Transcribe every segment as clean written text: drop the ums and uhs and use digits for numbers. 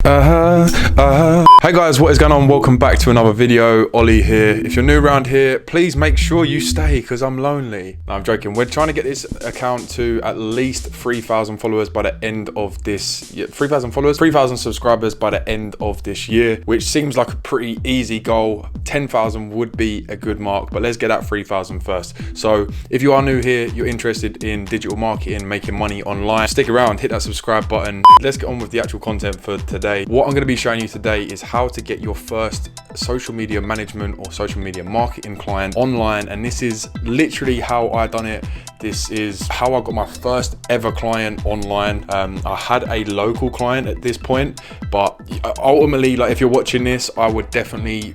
Hey guys, what is going on? Welcome back to another video. Olley here. If you're new around here, please make sure you stay because I'm lonely. No, I'm joking. We're trying to get this account to at least 3,000 followers by the end of this year. 3,000 followers, 3,000 subscribers by the end of this year, which seems like a pretty easy goal. 10,000 would be a good mark, but let's get that 3,000 first. So if you are new here, you're interested in digital marketing, making money online, stick around, hit that subscribe button. Let's get on with the actual content for today. What I'm going to be showing you today is how to get your first social media management or social media marketing client online. And this is literally how I done it. This is how I got my first ever client online. I had a local client at this point, but ultimately, like if you're watching this, I would definitely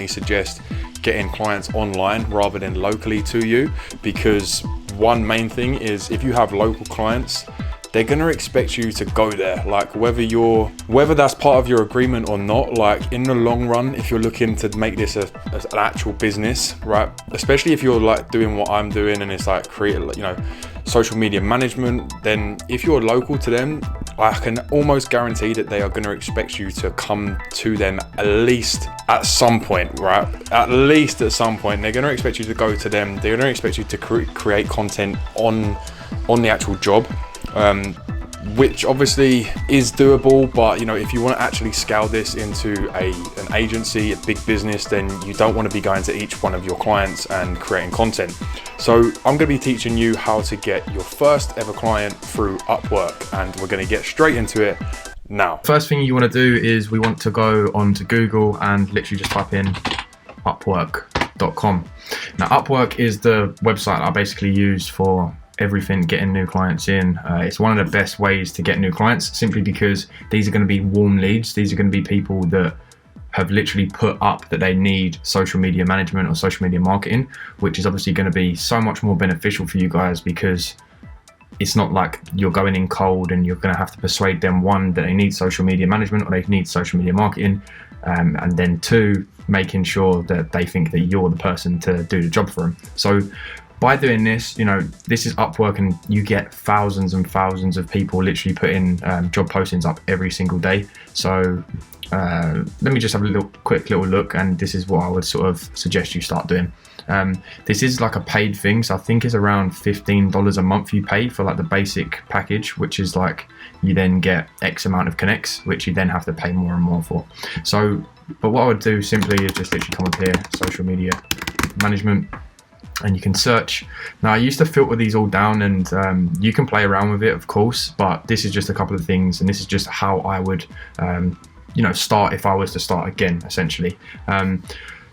suggest getting clients online rather than locally to you, because one main thing is if you have local clients, they're gonna expect you to go there, like whether that's part of your agreement or not. Like in the long run, if you're looking to make this an actual business, right? Especially if you're like doing what I'm doing and it's like social media management, then if you're local to them, I can almost guarantee that they are gonna expect you to come to them at least at some point, right? At least at some point, they're gonna expect you to go to them. They're gonna expect you to create content on the actual job. Which obviously is doable, but if you want to actually scale this into an agency, a big business, then you don't want to be going to each one of your clients and creating content. So I'm going to be teaching you how to get your first ever client through Upwork, and we're going to get straight into it now. First thing you want to do is we want to go onto Google and literally just type in upwork.com. Now Upwork is the website I basically use for everything, getting new clients in. It's one of the best ways to get new clients, simply because these are going to be warm leads. These are going to be people that have literally put up that they need social media management or social media marketing, which is obviously going to be so much more beneficial for you guys, because it's not like you're going in cold and you're going to have to persuade them, one, that they need social media management or they need social media marketing, and then two, making sure that they think that you're the person to do the job for them. So by doing this, this is Upwork, and you get thousands and thousands of people literally putting job postings up every single day. So let me just have a quick little look, and this is what I would sort of suggest you start doing. This is like a paid thing, so I think it's around $15 a month you pay for like the basic package, which is like you then get X amount of connects, which you then have to pay more and more for. So, but what I would do simply is just literally come up here, social media management, and you can search. Now I used to filter these all down, and you can play around with it, of course, but this is just a couple of things, and this is just how I would start if I was to start again, essentially.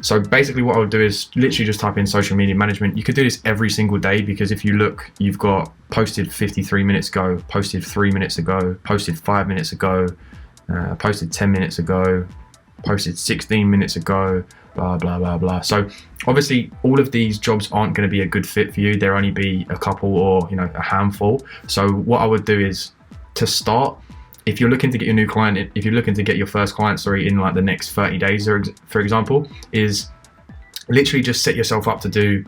So basically what I would do is literally just type in social media management. You could do this every single day, because if you look, you've got posted 53 minutes ago, posted 3 minutes ago, posted 5 minutes ago, posted 10 minutes ago, posted 16 minutes ago, blah blah blah blah. So obviously all of these jobs aren't going to be a good fit for you. There only be a couple or a handful. So what I would do is, to start, if you're looking to get your new client, if you're looking to get your first client, in like the next 30 days, or for example, is literally just set yourself up to do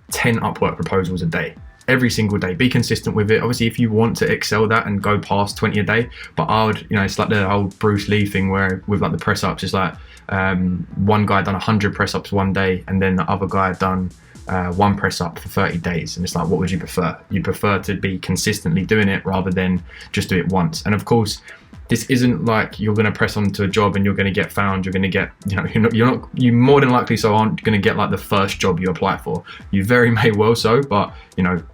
10 Upwork proposals a day, every single day. Be consistent with it. Obviously, if you want to excel that and go past 20 a day, but I would, it's like the whole Bruce Lee thing where with like the press ups, it's like one guy done 100 press ups one day, and then the other guy done one press up for 30 days. And it's like, what would you prefer? You prefer to be consistently doing it rather than just do it once. And of course, this isn't like you're going to press onto a job and you're going to get found. You're going to get, you more than likely so aren't going to get like the first job you apply for. You very may well so, but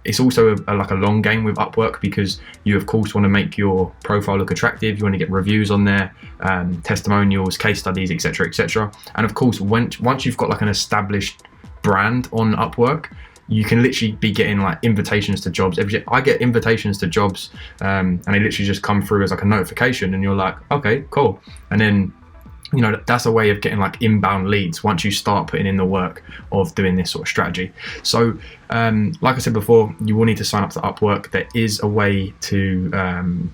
it's also like a long game with Upwork, because you of course want to make your profile look attractive. You want to get reviews on there, testimonials, case studies, etc., etc. And of course, once you've got like an established brand on Upwork, you can literally be getting like invitations to jobs. I get invitations to jobs, and they literally just come through as like a notification, and you're like, okay, cool. And then that's a way of getting like inbound leads once you start putting in the work of doing this sort of strategy. So like I said before, you will need to sign up to Upwork. There is a way to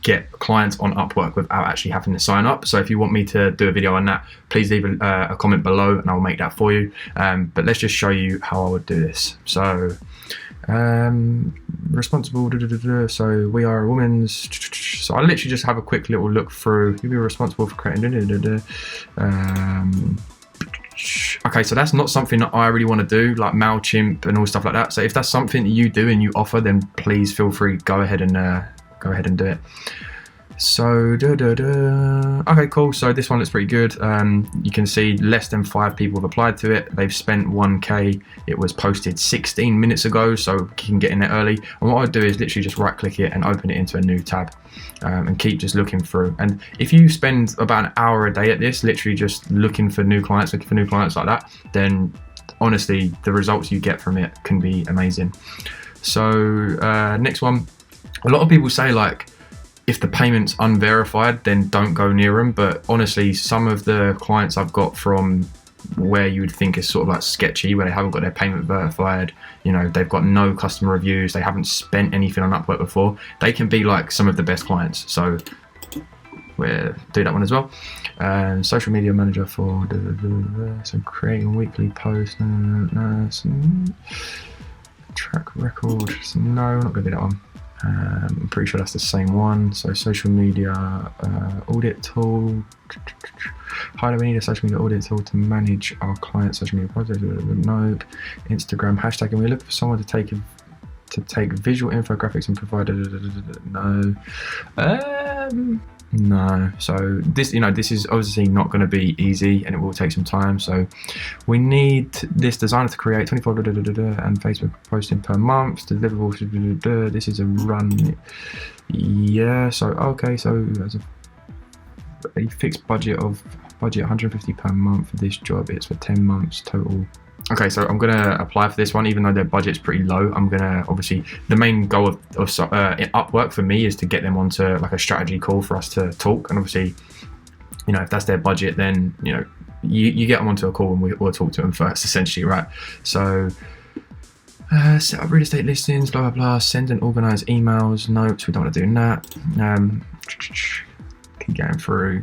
get clients on Upwork without actually having to sign up. So if you want me to do a video on that, please leave a comment below and I'll make that for you. But let's just show you how I would do this. So Responsible. So we are a woman's. So I literally just have a quick little look through. You'll be responsible for creating. Okay, so that's not something that I really want to do, like MailChimp and all stuff like that. So if that's something that you do and you offer, then please feel free, go ahead and do it. So okay, cool. So this one looks pretty good. You can see less than 5 people have applied to it. They've spent 1k. It was posted 16 minutes ago, so you can get in there early. And what I'd do is literally just right click it and open it into a new tab, and keep just looking through. And if you spend about an hour a day at this, literally just looking for new clients like that, then honestly the results you get from it can be amazing. So next one, a lot of people say like, if the payment's unverified, then don't go near them. But honestly, some of the clients I've got from where you would think is sort of like sketchy, where they haven't got their payment verified, you know, they've got no customer reviews, they haven't spent anything on Upwork before, they can be like some of the best clients. So we'll do that one as well. Social media manager for so creating weekly posts. Track record. No, we're not going to do that one. I'm pretty sure that's the same one. So social media audit tool. How do we need a social media audit tool to manage our client social media projects? No. Instagram hashtag. And we look for someone to take visual infographics and provide. No. No. So this, you know, this is obviously not going to be easy, and it will take some time. So we need this designer to create 24 and Facebook posting per month. Deliverable. This is a run. Yeah. So okay. So as a fixed budget 150 per month for this job. It's for 10 months total. Okay, so I'm gonna apply for this one, even though their budget's pretty low. I'm gonna, obviously, the main goal of Upwork for me is to get them onto like a strategy call for us to talk. And obviously, you know, if that's their budget, then you know, you get them onto a call and we'll talk to them first, essentially, right? So set up real estate listings, blah blah blah. Send and organize emails, notes. We don't want to do that. Keep going through.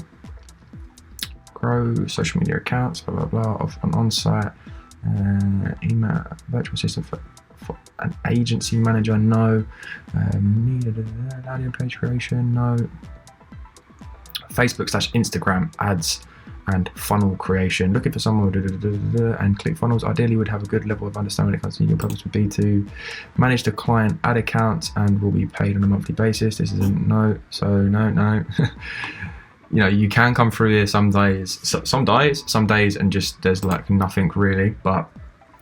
Grow social media accounts, blah blah blah. Off and on-site. Email virtual assistant for an agency manager, no. Landing page creation, no. Facebook/Instagram ads and funnel creation. Looking for someone and click funnels. Ideally would have a good level of understanding when it comes to your purpose would be to manage the client ad accounts and will be paid on a monthly basis. This is a no, so no. You know, you can come through here some days, and just there's like nothing really. But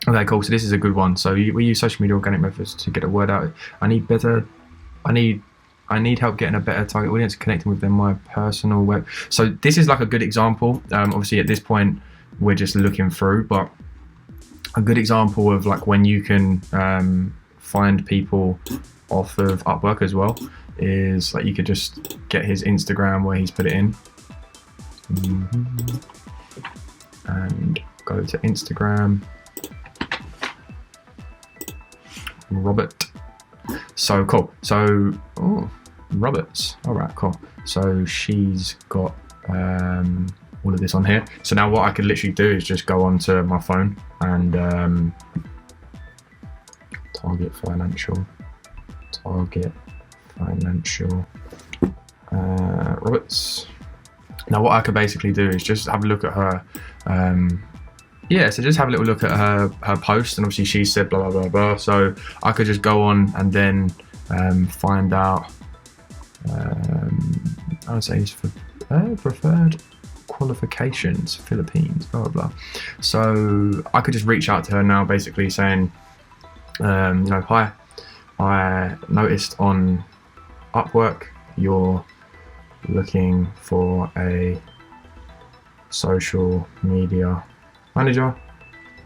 okay, cool. So this is a good one. So we use social media organic methods to get a word out. I need help getting a better target audience, connecting with them, my personal web. So this is like a good example. Obviously at this point we're just looking through, but a good example of like when you can find people off of Upwork as well is like you could just get his Instagram where he's put it in, and go to Instagram, Robert. So cool. So Roberts. All right, cool. So she's got all of this on here. So now what I could literally do is just go onto my phone and target financial Roberts. Now what I could basically do is just have a look at her. So just have a little look at her post, and obviously she said blah blah blah blah. So I could just go on and then find out. I would say it's for preferred qualifications, Philippines, blah blah blah. So I could just reach out to her now, basically saying, hi, I noticed on Upwork you're looking for a social media manager.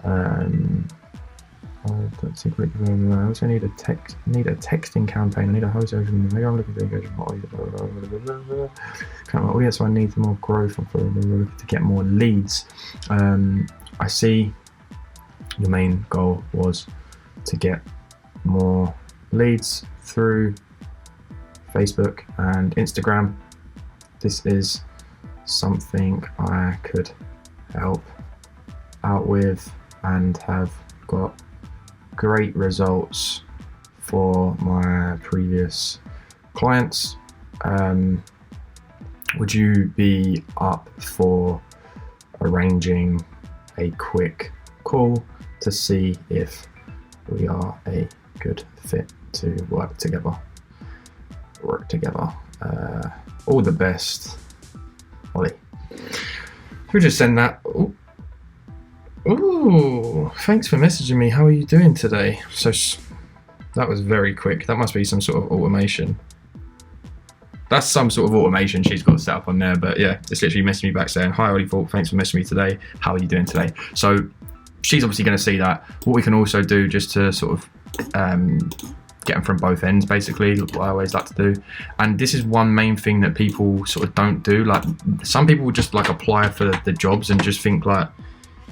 I also need a texting campaign. I need a host. Maybe I'm looking to engage with my audience, so I need more growth to get more leads. I see your main goal was to get more leads through Facebook and Instagram. This is something I could help out with and have got great results for my previous clients. Would you be up for arranging a quick call to see if we are a good fit to work together? All the best, Olley. We'll just send that. Ooh, thanks for messaging me. How are you doing today? So that was very quick. That must be some sort of automation. That's some sort of automation she's got set up on there. But yeah, it's literally messaging me back saying, hi, Olley Thorpe, thanks for messaging me today. How are you doing today? So she's obviously going to see that. What we can also do just to sort of get them from both ends, basically, what I always like to do. And this is one main thing that people sort of don't do. Like, some people would just like apply for the jobs and just think like,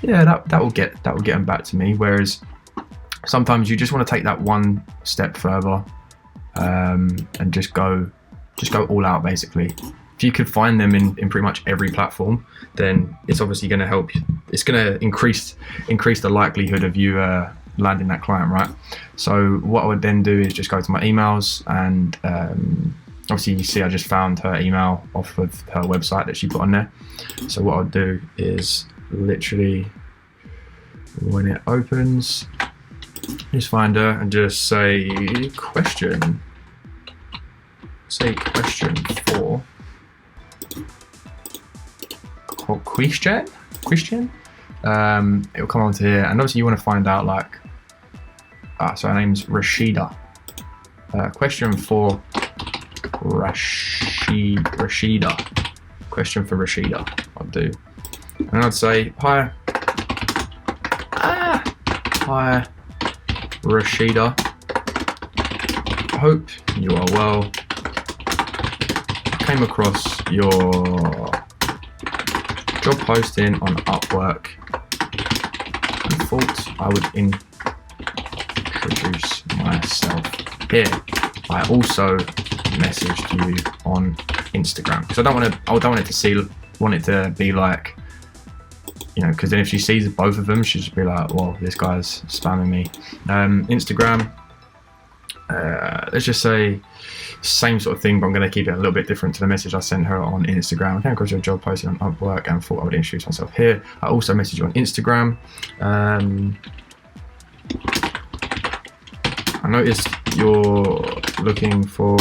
yeah, that will get them back to me. Whereas sometimes you just want to take that one step further and just go all out, basically. If you could find them in pretty much every platform, then it's obviously going to help. It's going to increase the likelihood of you landing that client, right? So what I would then do is just go to my emails, and obviously you see I just found her email off of her website that she put on there. So what I'll do is literally, when it opens, just find her and just say question for question. It'll come onto here, and obviously you want to find out like, so her name's Rashida. Question for Rashida. Question for Rashida. I'll do, and I'd say hi Rashida. Hope you are well. Came across your job posting on Upwork and thought I would introduce myself here. I also messaged you on Instagram because I don't want it to be like, you know, because then if she sees both of them, she'll just be like, well, this guy's spamming me. Instagram, let's just say same sort of thing, but I'm going to keep it a little bit different to the message I sent her on Instagram. I came across your job posting on Upwork and thought I would introduce myself here. I also messaged you on Instagram. I noticed you're looking for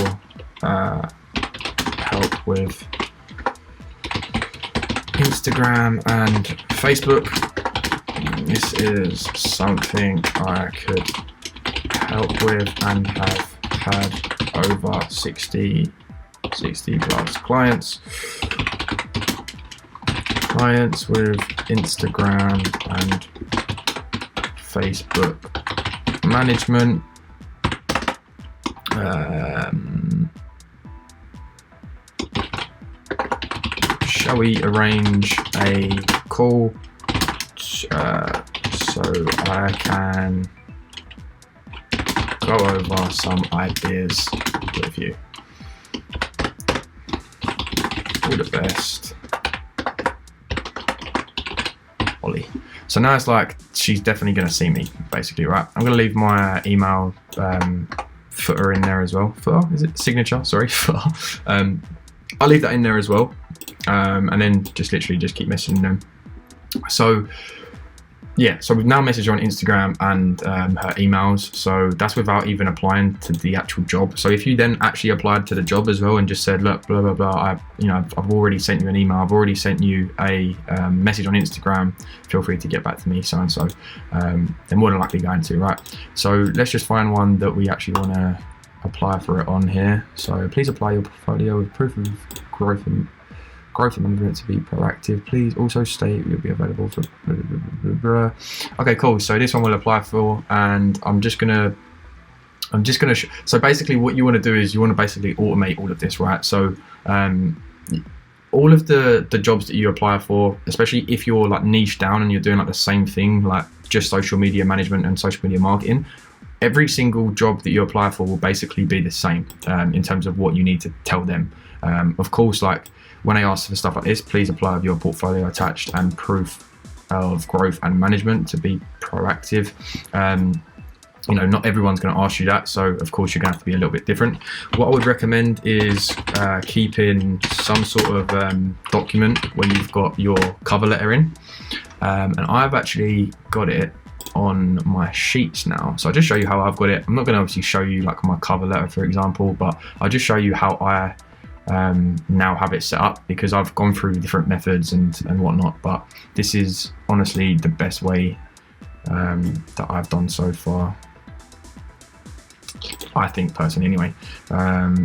help with Instagram and Facebook. This is something I could help with and have had over 60 plus clients with Instagram and Facebook management. Shall we arrange a call so I can go over some ideas with you? All the best, Olley. So now it's like she's definitely going to see me, basically, right? I'm going to leave my email footer in there as well. Footer? Is it signature? Sorry, footer. I'll leave that in there as well. And then just literally just keep messaging them. So yeah, so we've now messaged her on Instagram and her emails. So that's without even applying to the actual job. So if you then actually applied to the job as well and just said, look, blah blah blah, I've already sent you an email, I've already sent you a message on Instagram, feel free to get back to me, so and so. They're more than likely going to, right? So let's just find one that we actually want to apply for it on here. So please apply your portfolio with proof of growth and management to be proactive. Please also state you'll be available for blah, blah, blah, blah. Okay, cool. So this one we'll apply for, and I'm just gonna so basically what you want to do is you want to basically automate all of this, right? So all of the jobs that you apply for, especially if you're like niche down and you're doing like the same thing, like just social media management and social media marketing, every single job that you apply for will basically be the same in terms of what you need to tell them. Of course, like when I ask for stuff like this, please apply with your portfolio attached and proof of growth and management to be proactive. you know, not everyone's going to ask you that, so of course you're going to have to be a little bit different. What I would recommend is keeping some sort of document where you've got your cover letter in, and I've actually got it on my sheets now, so I'll just show you how I've got it. I'm not going to obviously show you like my cover letter, for example, but I'll just show you how I now have it set up, because I've gone through different methods and whatnot, but this is honestly the best way that I've done so far, I think, personally anyway.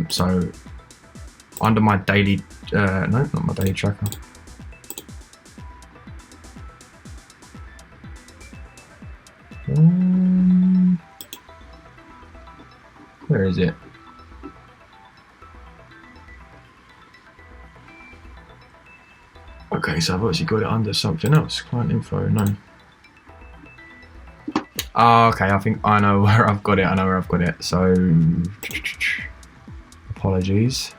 So under my daily no, not my daily tracker, where is it? Okay, so I've obviously got it under something else. Client info, no. Oh, okay, I think I know where I've got it. I know where I've got it. So, apologies.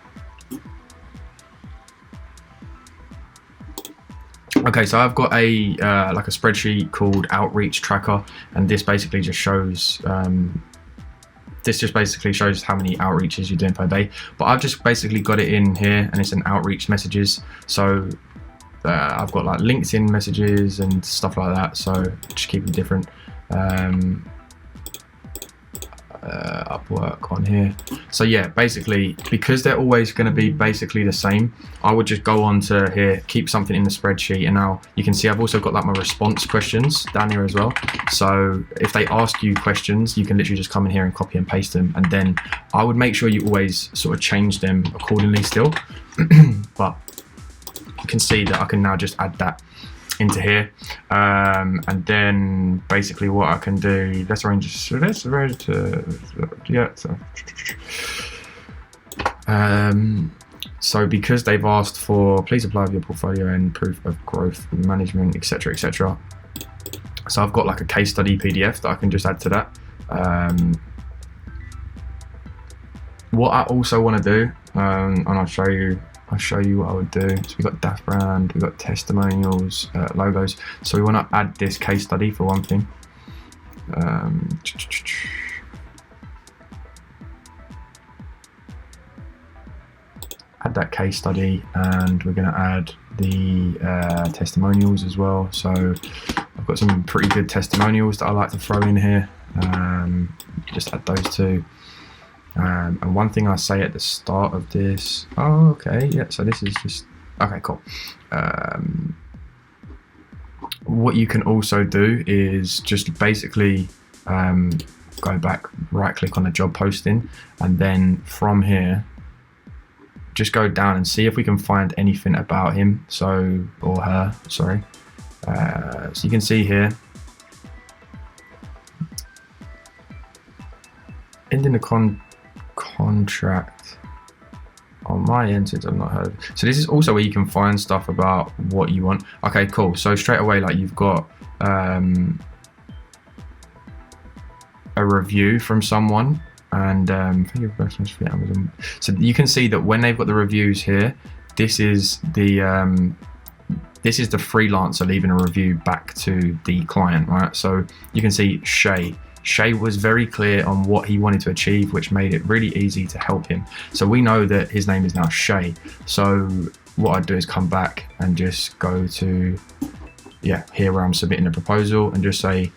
Okay, so I've got a like a spreadsheet called Outreach Tracker, and this basically just shows how many outreaches you're doing per day. But I've just basically got it in here, and it's an outreach messages. So I've got like LinkedIn messages and stuff like that. So just keep them different. Upwork on here. So yeah, basically, because they're always going to be basically the same, I would just go on to here, keep something in the spreadsheet, and now you can see I've also got like my response questions down here as well. So if they ask you questions, you can literally just come in here and copy and paste them, and then I would make sure you always sort of change them accordingly still. But you can see that I can now just add that into here, and then basically what I can do, let's arrange so because they've asked for please apply with your portfolio and proof of growth management, etc, etc. So I've got like a case study PDF that I can just add to that. What I also want to do, and I'll show you what I would do. So we've got DAF brand, we've got testimonials, logos. So we want to add this case study for one thing. Add that case study, and we're going to add the testimonials as well. So I've got some pretty good testimonials that I like to throw in here. Just add those two. And one thing I say at the start of this, oh, okay, yeah, so this is just, okay, cool. What you can also do is just basically go back, right click on the job posting, and then from here, just go down and see if we can find anything about him, or her, sorry. So you can see here, ending the contract on my end, since I've not heard. So this is also where you can find stuff about what you want. Okay, cool. So straight away, like, you've got a review from someone, and thank you for Amazon. So you can see that when they've got the reviews here, this is the freelancer leaving a review back to the client, right? So you can see Shay was very clear on what he wanted to achieve, which made it really easy to help him. So we know that his name is now Shay. So what I'd do is come back and just go to, yeah, here where I'm submitting the proposal, and just say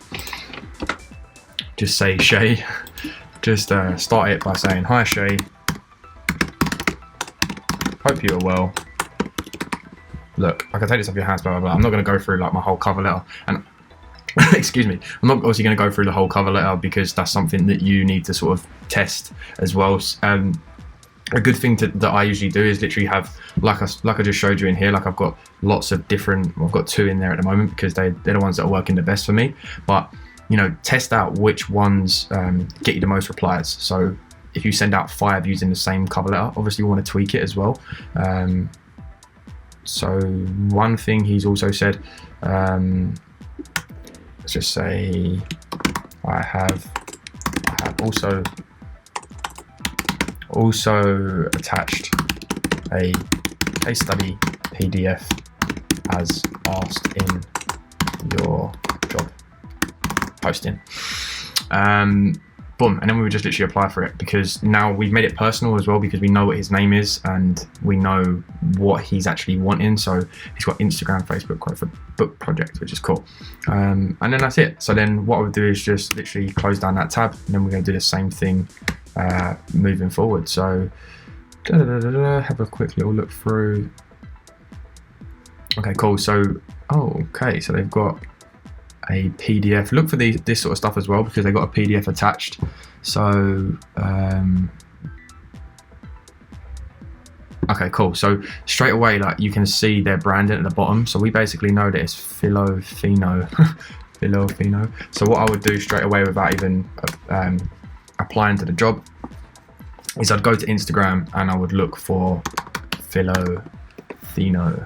Shay. Just start it by saying, hi Shay, hope you are well. Look, I can take this off your hands, blah, blah, blah. I'm not going to go through like my whole cover letter, and excuse me, I'm not obviously going to go through the whole cover letter, because that's something that you need to sort of test as well. A good thing that I usually do is literally have, like I just showed you in here, like I've got lots of different, I've got 2 in there at the moment, because they're the ones that are working the best for me. But, you know, test out which ones get you the most replies. So if you send out 5 using the same cover letter, obviously you want to tweak it as well. So one thing he's also said, let's just say I have also attached a case study PDF as asked in your job posting. Boom, and then we would just literally apply for it, because now we've made it personal as well, because we know what his name is and we know what he's actually wanting. So he's got Instagram, Facebook, quote for book project, which is cool. And then that's it. So then what I would do is just literally close down that tab, and then we're going to do the same thing moving forward. So have a quick little look through. Okay, cool. So okay, so they've got a PDF. Look for this sort of stuff as well, because they got a PDF attached. So okay, cool. So straight away, like, you can see their branding at the bottom. So we basically know that it's Filofino. Filofino. So what I would do straight away, without even applying to the job, is I'd go to Instagram and I would look for Filofino.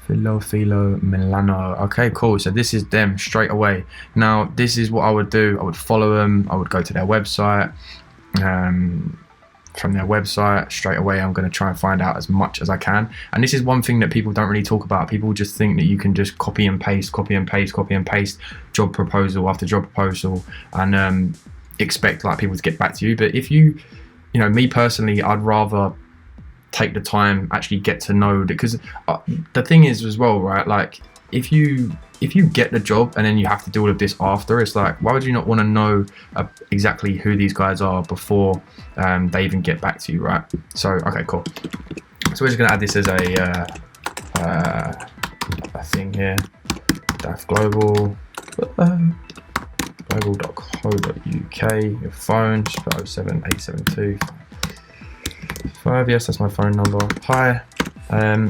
Filo Milano. Okay, cool. So this is them straight away. Now this is what I would do. I would follow them. I would go to their website. From their website straight away, I'm going to try and find out as much as I can. And this is one thing that people don't really talk about. People just think that you can just copy and paste job proposal after job proposal and expect like people to get back to you. But if you know, me personally, I'd rather take the time, actually get to know, because the thing is as well, right, like if you get the job and then you have to do all of this after, it's like, why would you not want to know exactly who these guys are before they even get back to you, right? So okay, cool. So we're just gonna add this as a thing here. DAF global global.co.uk. Your phone, just put 07872 5. Yes, that's my phone number. Hi.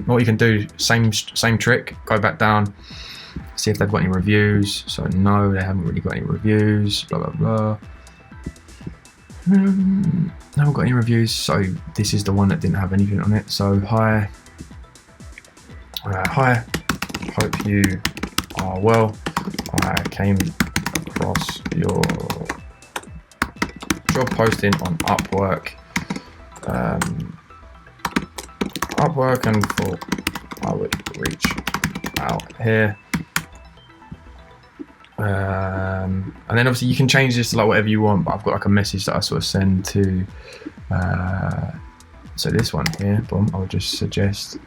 What you can do, same trick. Go back down, see if they've got any reviews. So no, they haven't really got any reviews. Blah blah blah. Haven't got any reviews. So this is the one that didn't have anything on it. So hi. Hi. Hope you are well. I came across your job posting on Upwork. Upwork, and thought I would reach out here. And then obviously you can change this to like whatever you want, but I've got like a message that I sort of send to so this one here, boom, I would just suggest,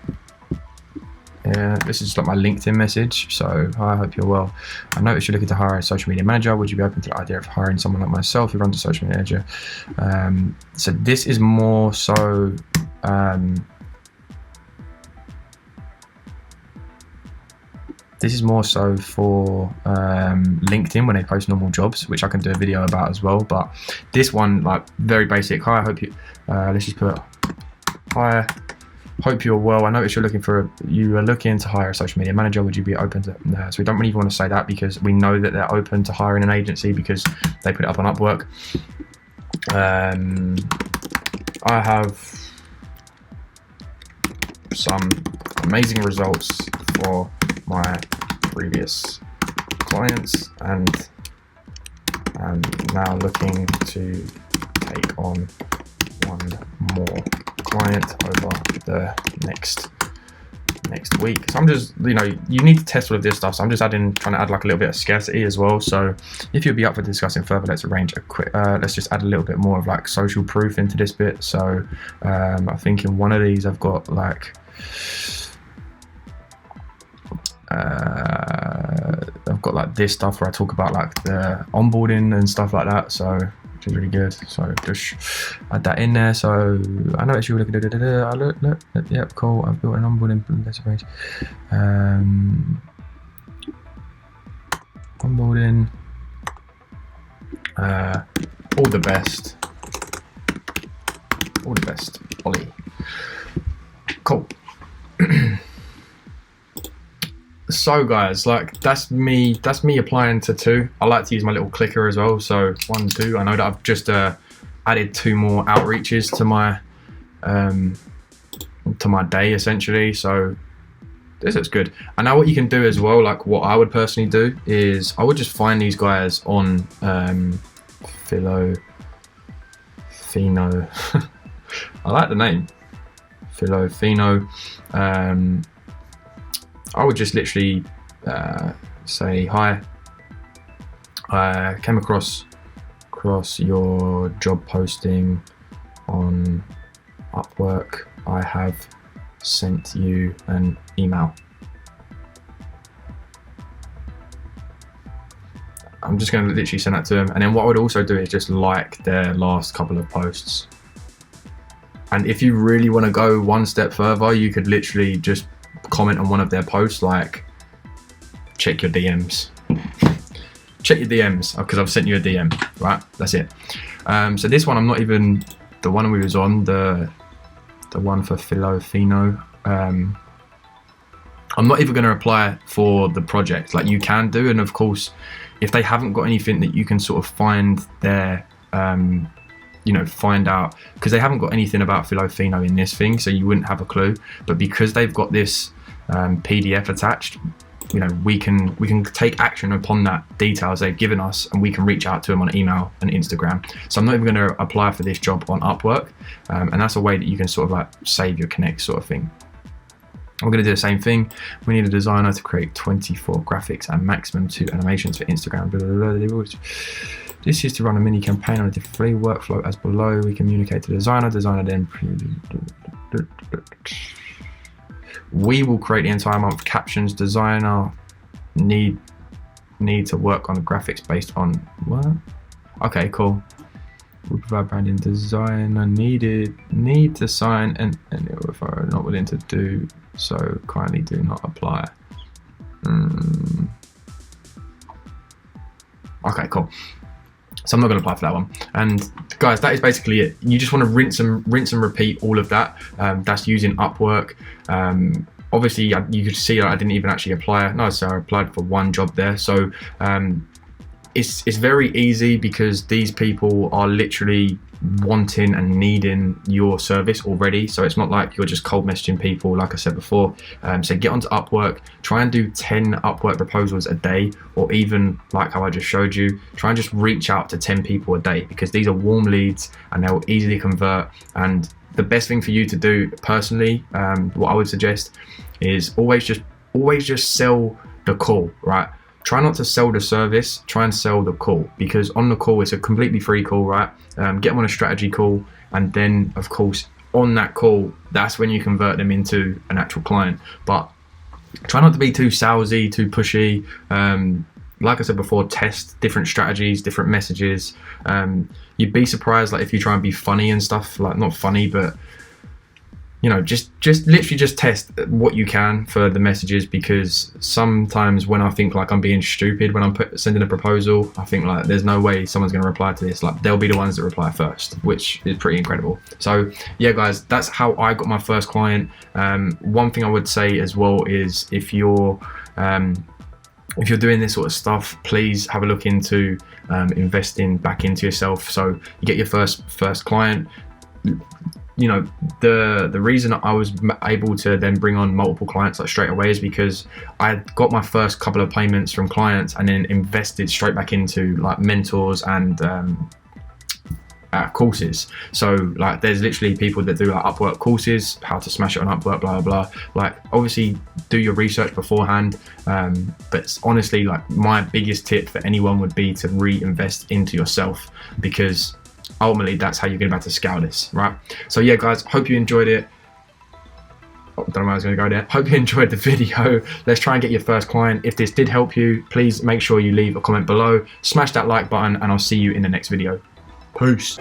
yeah, this is like my LinkedIn message. So hi, I hope you're well. I noticed you're looking to hire a social media manager. Would you be open to the idea of hiring someone like myself who runs a social media manager? So this is more so for LinkedIn when they post normal jobs, which I can do a video about as well. But this one, like, very basic. Hi, I hope you. Let's just put hi. Hope you're well. I noticed you are looking to hire a social media manager. Would you be open to? So we don't really want to say that, because we know that they're open to hiring an agency because they put it up on Upwork. I have some amazing results for my previous clients, and I'm now looking to take on one more client over the next week. So I'm just, you know, you need to test all of this stuff, so I'm just trying to add like a little bit of scarcity as well. So if you'd be up for discussing further, let's arrange a quick let's just add a little bit more of like social proof into this bit. So I think in one of these I've got like this stuff where I talk about like the onboarding and stuff like that, so which is really good. So just add that in there. So I noticed you were looking look, yep, cool. I've built an onboarding page. Onboarding. All the best. All the best, Olley. Cool. So guys, like that's me applying to 2. I like to use my little clicker as well. So 1, 2. I know that I've just added 2 more outreaches to my day essentially. So this is good. And now what you can do as well, like what I would personally do is I would just find these guys on Filofino. I like the name Filofino. I would just literally say hi, I came across your job posting on Upwork. I have sent you an email. I'm just going to literally send that to them, and then what I would also do is just like their last couple of posts. And if you really want to go one step further, you could literally just comment on one of their posts, like check your DMs. Check your DMs, because I've sent you a DM, right? That's it. So this one, I'm not even, the one we was on, the one for Filofino, I'm not even going to apply for the project. Like, you can do, and of course, if they haven't got anything that you can sort of find their, you know, find out, because they haven't got anything about Filofino in this thing, so you wouldn't have a clue. But because they've got this PDF attached, you know, we can take action upon that details they've given us, and we can reach out to them on email and Instagram. So I'm not even going to apply for this job on Upwork, and that's a way that you can sort of like save your connects sort of thing. We're going to do the same thing. We need a designer to create 24 graphics and maximum 2 animations for Instagram. Blah, blah, blah. This is to run a mini campaign on a different free workflow as below. We communicate to the designer. Designer then we will create the entire month captions. Designer need to work on the graphics based on what? Okay, cool. We provide branding. Designer need to sign and if I'm not willing to do so, kindly do not apply. Okay, cool. So I'm not going to apply for that one. And guys, that is basically it. You just want to rinse and repeat all of that. That's using Upwork. Obviously, you could see that I didn't even actually apply. No, so I applied for one job there. So it's very easy, because these people are literally wanting and needing your service already. So it's not like you're just cold messaging people, like I said before. So get onto Upwork, try and do 10 Upwork proposals a day, or even like how I just showed you, try and just reach out to 10 people a day, because these are warm leads and they'll easily convert. And the best thing for you to do personally, what I would suggest is always just sell the call, right? Try not to sell the service, try and sell the call, because on the call, it's a completely free call, right? Get them on a strategy call, and then of course on that call, that's when you convert them into an actual client. But try not to be too salesy, too pushy. Like I said before, test different strategies, different messages. You'd be surprised, like if you try and be funny and stuff, like not funny, but you know, just literally just test what you can for the messages, because sometimes when I think like I'm being stupid when I'm sending a proposal, I think like there's no way someone's going to reply to this. Like they'll be the ones that reply first, which is pretty incredible. So yeah, guys, that's how I got my first client. One thing I would say as well is if you're doing this sort of stuff, please have a look into investing back into yourself. So you get your first client. You know, the reason I was able to then bring on multiple clients like straight away is because I got my first couple of payments from clients and then invested straight back into like mentors and courses. So like there's literally people that do like Upwork courses, how to smash it on Upwork, blah blah. Like obviously do your research beforehand, but honestly, like my biggest tip for anyone would be to reinvest into yourself, because ultimately that's how you're going to be able to scale this, right? So yeah, guys, hope you enjoyed it. Don't know where I was going to go there. Hope you enjoyed the video. Let's try and get your first client. If this did help you, please make sure you leave a comment below, smash that like button, and I'll see you in the next video. Peace.